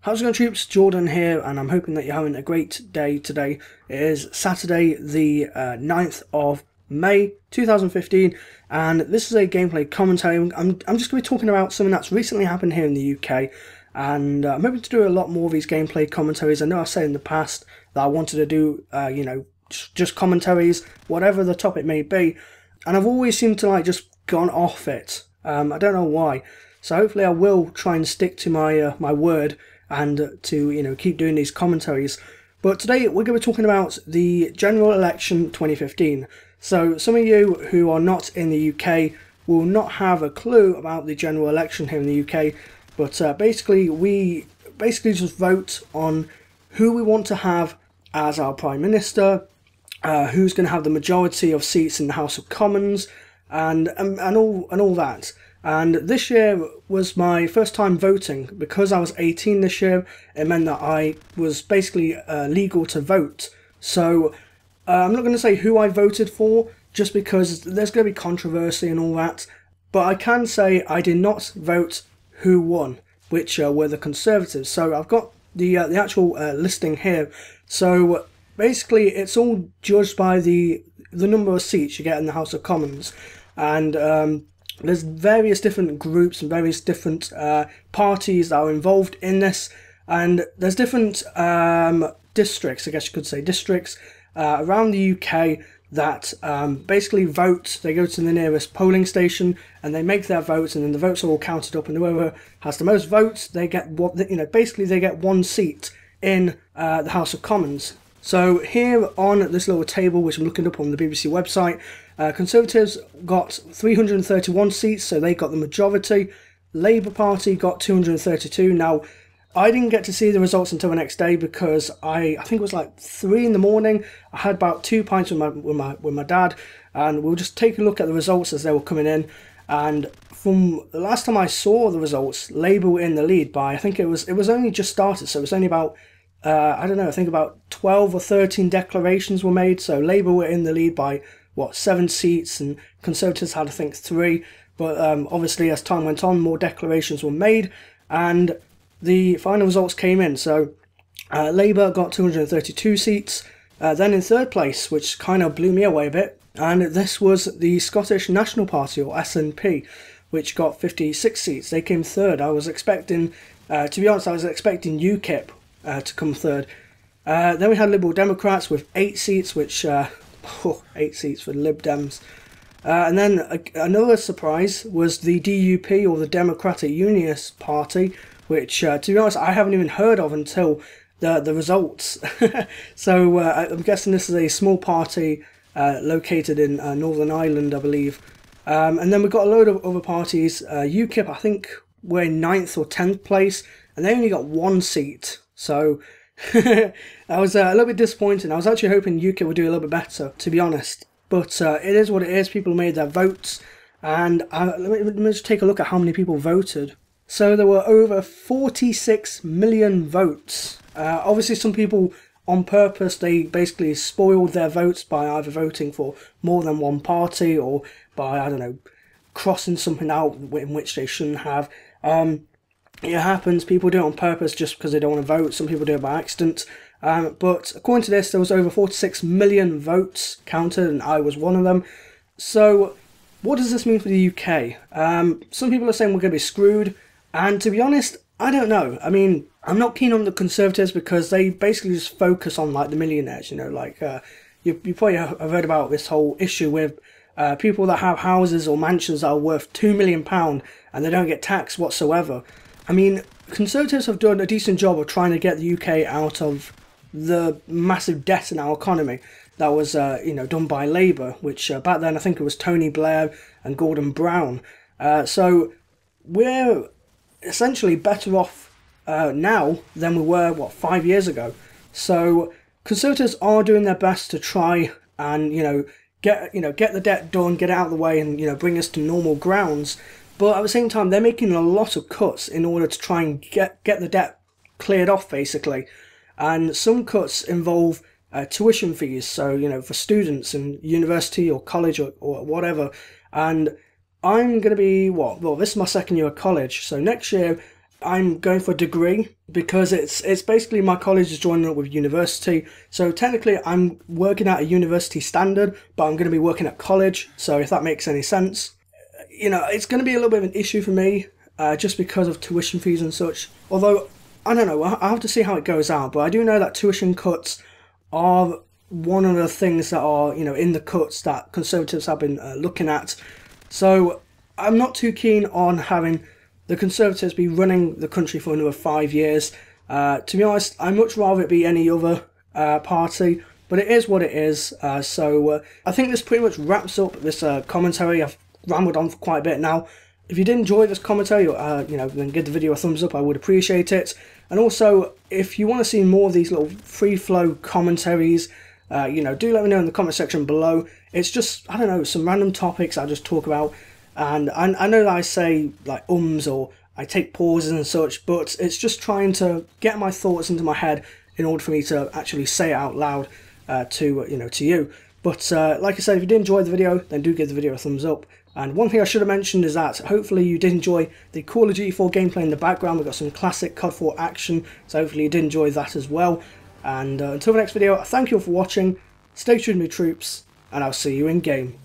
How's it going, troops? Jordan here, and I'm hoping that you're having a great day today. It is Saturday the 9th of May 2015, and this is a gameplay commentary. I'm just going to be talking about something that's recently happened here in the UK, and I'm hoping to do a lot more of these gameplay commentaries. I know I've said in the past that I wanted to do, just commentaries, whatever the topic may be, and I've always seemed to just gone off it. I don't know why. So hopefully I will try and stick to my my word and to keep doing these commentaries. But today we're going to be talking about the general election 2015. So some of you who are not in the UK will not have a clue about the general election here in the UK. But we just vote on who we want to have as our Prime Minister, who's going to have the majority of seats in the House of Commons, and all that. And this year was my first time voting. Because I was 18 this year, it meant that I was basically legal to vote. So I'm not going to say who I voted for, just because there's going to be controversy and all that. But I can say I did not vote who won, which were the Conservatives. So I've got the actual listing here. So basically it's all judged by the number of seats you get in the House of Commons. And there's various different groups and various different parties that are involved in this, and there's different districts, I guess you could say, districts around the UK that basically vote. They go to the nearest polling station and they make their votes, and then the votes are all counted up, and whoever has the most votes, they get basically they get one seat in the House of Commons. So here on this little table, which I'm looking up on the BBC website, Conservatives got 331 seats, so they got the majority. Labour Party got 232. Now, I didn't get to see the results until the next day because I think it was like 3 in the morning. I had about 2 pints with my dad, and we were just taking a look at the results as they were coming in. And from the last time I saw the results, Labour were in the lead by, I think it was only just started, so it was only about I don't know, I think about 12 or 13 declarations were made. So Labour were in the lead by, 7 seats, and Conservatives had, I think, 3. But obviously, as time went on, more declarations were made, and the final results came in. So Labour got 232 seats. Then in third place, which kind of blew me away a bit, and this was the Scottish National Party, or SNP, which got 56 seats. They came third. I was expecting, to be honest, I was expecting UKIP to come third. Then we had Liberal Democrats with 8 seats, which 8 seats for the Lib Dems. And then another surprise was the DUP, or the Democratic Unionist Party, which to be honest I haven't even heard of until the results. So I'm guessing this is a small party located in Northern Ireland, I believe. And then we've got a load of other parties. UKIP, I think, were in 9th or 10th place, and they only got 1 seat. So I was a little bit disappointed. I was actually hoping UKIP would do a little bit better, to be honest. But it is what it is. People made their votes, and let me just take a look at how many people voted. So there were over 46 million votes. Obviously, some people on purpose, they basically spoiled their votes by either voting for more than one party, or by, I don't know, crossing something out in which they shouldn't have. It happens. People do it on purpose just because they don't want to vote. Some people do it by accident. But according to this, there was over 46 million votes counted, and I was one of them. So what does this mean for the UK? Some people are saying we're going to be screwed. And to be honest, I don't know. I mean, I'm not keen on the Conservatives because they basically just focus on the millionaires. You probably have heard about this whole issue with people that have houses or mansions that are worth £2 million and they don't get taxed whatsoever. I mean, Conservatives have done a decent job of trying to get the UK out of the massive debt in our economy that was, done by Labour, which back then I think it was Tony Blair and Gordon Brown. So we're essentially better off now than we were, 5 years ago. So Conservatives are doing their best to try and, get the debt done, get it out of the way, and, bring us to normal grounds. But at the same time, they're making a lot of cuts in order to try and get the debt cleared off, basically. And some cuts involve tuition fees, so, for students in university or college or whatever. And I'm going to be, this is my second year of college. So next year, I'm going for a degree because it's basically my college is joining up with university. So technically I'm working at a university standard, but I'm going to be working at college. So if that makes any sense, you know, it's going to be a little bit of an issue for me just because of tuition fees and such. Although, I don't know, I have to see how it goes out. But I do know that tuition cuts are one of the things that are, you know, in the cuts that Conservatives have been looking at. So I'm not too keen on having the Conservatives be running the country for another 5 years. To be honest, I'd much rather it be any other party, but it is what it is. So I think this pretty much wraps up this commentary. I've rambled on for quite a bit now. If you did enjoy this commentary, you know, then give the video a thumbs up. I would appreciate it. And also, if you want to see more of these little free-flow commentaries, you know, do let me know in the comment section below. It's just, I don't know, some random topics I just talk about. And I know that I say like or I take pauses and such, but it's just trying to get my thoughts into my head in order for me to actually say it out loud to you. But like I said, if you did enjoy the video, then do give the video a thumbs up. And one thing I should have mentioned is that hopefully you did enjoy the Call of Duty 4 gameplay in the background. We've got some classic COD 4 action, so hopefully you did enjoy that as well. And until the next video, thank you all for watching, stay tuned with me troops, and I'll see you in game.